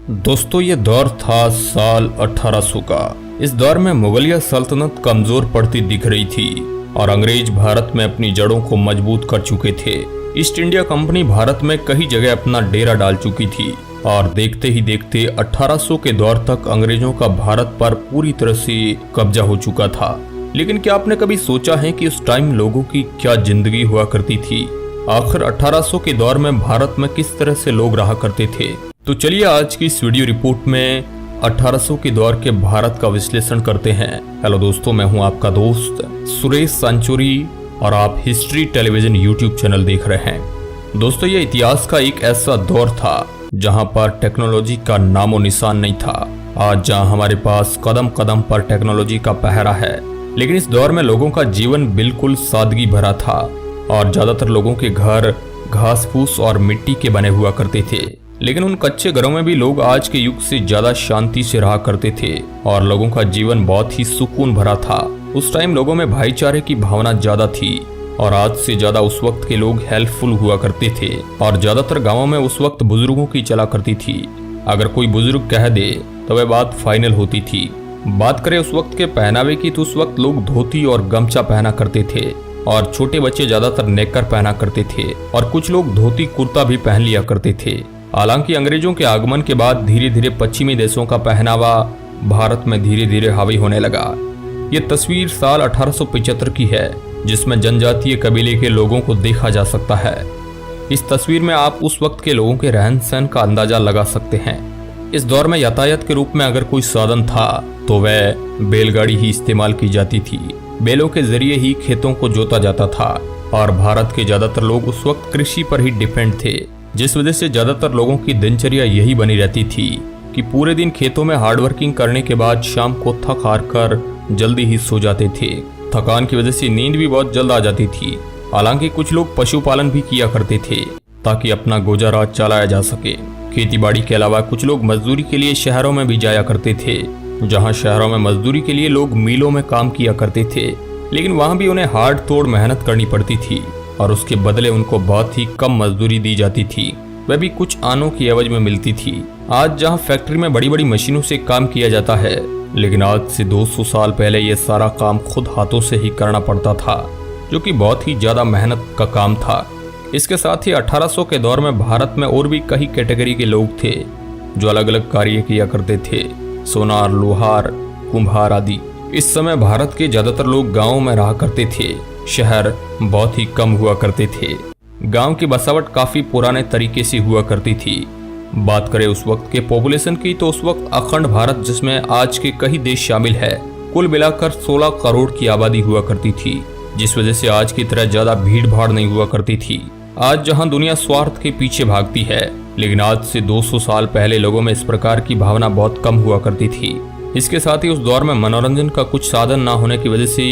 दोस्तों ये दौर था साल 1800 का। इस दौर में मुगलिया सल्तनत कमजोर पड़ती दिख रही थी और अंग्रेज भारत में अपनी जड़ों को मजबूत कर चुके थे। ईस्ट इंडिया कंपनी भारत में कई जगह अपना डेरा डाल चुकी थी और देखते ही देखते 1800 के दौर तक अंग्रेजों का भारत पर पूरी तरह से कब्जा हो चुका था। लेकिन क्या आपने कभी सोचा है कि उस टाइम लोगों की क्या जिंदगी हुआ करती थी? आखिर 1800 के दौर में भारत में किस तरह से लोग रहा करते थे? तो चलिए आज की इस वीडियो रिपोर्ट में 1800 के दौर के भारत का विश्लेषण करते हैं। हेलो दोस्तों, मैं हूं आपका दोस्त सुरेश सांचोरी और आप हिस्ट्री टेलीविजन यूट्यूब चैनल देख रहे हैं। दोस्तों ये इतिहास का एक ऐसा दौर था जहां पर टेक्नोलॉजी का नामो निशान नहीं था। आज जहां हमारे पास कदम कदम पर टेक्नोलॉजी का पहरा है, लेकिन इस दौर में लोगों का जीवन बिल्कुल सादगी भरा था और ज्यादातर लोगों के घर घास फूस और मिट्टी के बने हुआ करते थे। लेकिन उन कच्चे घरों में भी लोग आज के युग से ज्यादा शांति से रहा करते थे और लोगों का जीवन बहुत ही सुकून भरा था। उस टाइम लोगों में भाईचारे की भावना ज्यादा थी और आज से ज्यादा उस वक्त के लोग हेल्पफुल हुआ करते थे और ज्यादातर गांवों में उस वक्त बुजुर्गों की चला करती थी। अगर कोई बुजुर्ग कह दे तो वह बात फाइनल होती थी। बात करें उस वक्त के पहनावे की तो उस वक्त लोग धोती और गमछा पहना करते थे और छोटे बच्चे ज्यादातर नेकर पहना करते थे और कुछ लोग धोती कुर्ता भी पहन लिया करते थे। हालांकि अंग्रेजों के आगमन के बाद धीरे धीरे पश्चिमी देशों का पहनावा भारत में धीरे धीरे हावी होने लगा। ये तस्वीर साल 1875 की है जिसमें जनजातीय कबीले के लोगों को देखा जा सकता है। इस तस्वीर में आप उस वक्त के लोगों के रहन सहन का अंदाजा लगा सकते हैं। इस दौर में यातायात के रूप में अगर कोई साधन था तो वह बैलगाड़ी ही इस्तेमाल की जाती थी। बैलों के जरिए ही खेतों को जोता जाता था और भारत के ज्यादातर लोग उस वक्त कृषि पर ही डिपेंड थे, जिस वजह से ज्यादातर लोगों की दिनचर्या यही बनी रहती थी कि पूरे दिन खेतों में हार्डवर्किंग करने के बाद शाम को थक हार कर जल्दी ही सो जाते थे। थकान की वजह से नींद भी बहुत जल्द आ जाती थी। हालांकि कुछ लोग पशुपालन भी किया करते थे ताकि अपना गुजारा चलाया जा सके। खेती बाड़ी के अलावा कुछ लोग मजदूरी के लिए शहरों में भी जाया करते थे, जहां शहरों में मजदूरी के लिए लोग मिलों में काम किया करते थे। लेकिन वहां भी उन्हें हार्ड तोड़ मेहनत करनी पड़ती थी और उसके बदले उनको बहुत ही कम मजदूरी दी जाती थी, वह भी कुछ आनों की एवज में मिलती थी। आज जहां फैक्ट्री में बड़ी बड़ी मशीनों से काम किया जाता है, लेकिन आज से 200 साल पहले यह सारा काम खुद हाथों से ही करना पड़ता था, जो कि बहुत ही ज्यादा मेहनत का काम था। इसके साथ ही 1800 के दौर में भारत में और भी कई कैटेगरी के लोग थे जो अलग अलग कार्य किया करते थे, सोनार, लोहार, कुम्हार आदि। इस समय भारत के ज्यादातर लोग गाँवों में रहा करते थे, शहर बहुत ही कम हुआ करते थे। गांव की बसावट काफी पुराने तरीके से हुआ करती थी। बात करें उस वक्त के पॉपुलेशन की तो उस वक्त अखंड भारत, जिसमें आज के कई देश शामिल है, कुल मिलाकर 16 करोड़ की आबादी हुआ करती थी, जिस वजह से आज की तरह ज्यादा भीड़ भाड़ नहीं हुआ करती थी। आज जहां दुनिया स्वार्थ के पीछे भागती है, लेकिन आज से 200 साल पहले लोगों में इस प्रकार की भावना बहुत कम हुआ करती थी। इसके साथ ही उस दौर में मनोरंजन का कुछ साधन ना होने की वजह से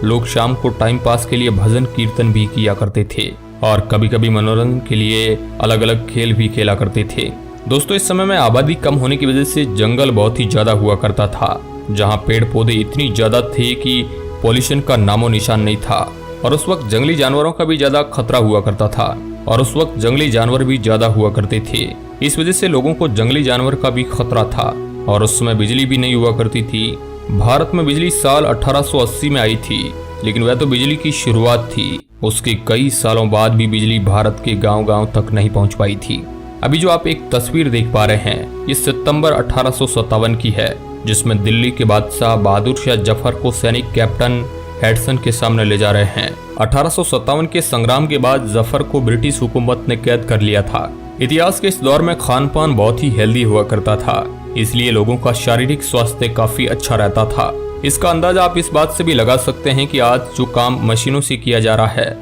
लोग शाम को टाइम पास के लिए भजन कीर्तन भी किया करते थे और कभी कभी मनोरंजन के लिए अलग अलग खेल भी खेला करते थे। दोस्तों इस समय में आबादी कम होने की वजह से जंगल बहुत ही ज्यादा हुआ करता था, जहां पेड़ पौधे इतनी ज्यादा थे कि पॉल्यूशन का नामो निशान नहीं था और उस वक्त जंगली जानवरों का भी ज्यादा खतरा हुआ करता था और उस वक्त जंगली जानवर भी ज्यादा हुआ करते थे। इस वजह से लोगों को जंगली जानवर का भी खतरा था और उस समय बिजली भी नहीं हुआ करती थी। भारत में बिजली साल 1880 में आई थी, लेकिन वह तो बिजली की शुरुआत थी। उसके कई सालों बाद भी बिजली भारत के गांव-गांव तक नहीं पहुंच पाई थी। अभी जो आप एक तस्वीर देख पा रहे हैं, ये सितंबर 1857 की है, जिसमें दिल्ली के बादशाह बहादुर शाह जफर को सैनिक कैप्टन हेडसन के सामने ले जा रहे हैं। 1857 के संग्राम के बाद जफर को ब्रिटिश हुकूमत ने कैद कर लिया था। इतिहास के इस दौर में खान पान बहुत ही हेल्दी हुआ करता था, इसलिए लोगों का शारीरिक स्वास्थ्य काफी अच्छा रहता था। इसका अंदाजा आप इस बात से भी लगा सकते हैं कि आज जो काम मशीनों से किया जा रहा है,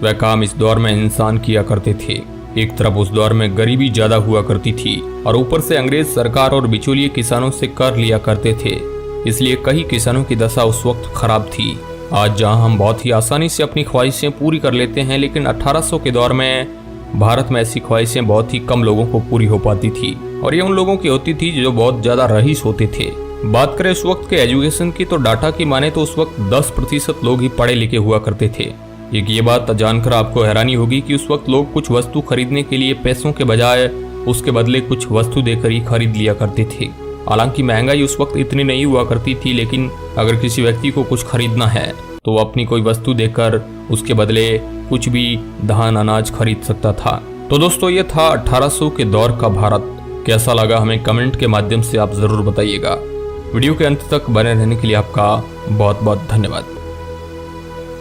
वह काम इस दौर में इंसान किया करते थे। एक तरफ उस दौर में गरीबी ज्यादा हुआ करती थी और ऊपर से अंग्रेज सरकार और बिचौलिए किसानों से कर लिया करते थे, इसलिए कई किसानों की दशा उस वक्त खराब थी। आज जहां हम बहुत ही आसानी से अपनी ख्वाहिशें पूरी कर लेते हैं, लेकिन 1800 के दौर में भारत में ऐसी ख्वाहिशें बहुत ही कम लोगों को पूरी हो पाती थी और ये उन लोगों की होती थी जो बहुत ज्यादा रईस होते थे। बात करें उस वक्त के एजुकेशन की तो डाटा की माने तो उस वक्त 10% लोग ही पढ़े लिखे हुआ करते थे। एक ये बात जानकर आपको हैरानी होगी कि उस वक्त लोग कुछ वस्तु खरीदने के लिए पैसों के बजाय उसके बदले कुछ वस्तु देकर ही खरीद लिया करते थे। हालांकि महंगाई उस वक्त इतनी नहीं हुआ करती थी, लेकिन अगर किसी व्यक्ति को कुछ खरीदना है तो वो अपनी कोई वस्तु देकर उसके बदले कुछ भी धान अनाज खरीद सकता था। तो दोस्तों, ये था 1800 के दौर का भारत। कैसा लगा हमें कमेंट के माध्यम से आप जरूर बताइएगा। वीडियो के अंत तक बने रहने के लिए आपका बहुत बहुत धन्यवाद।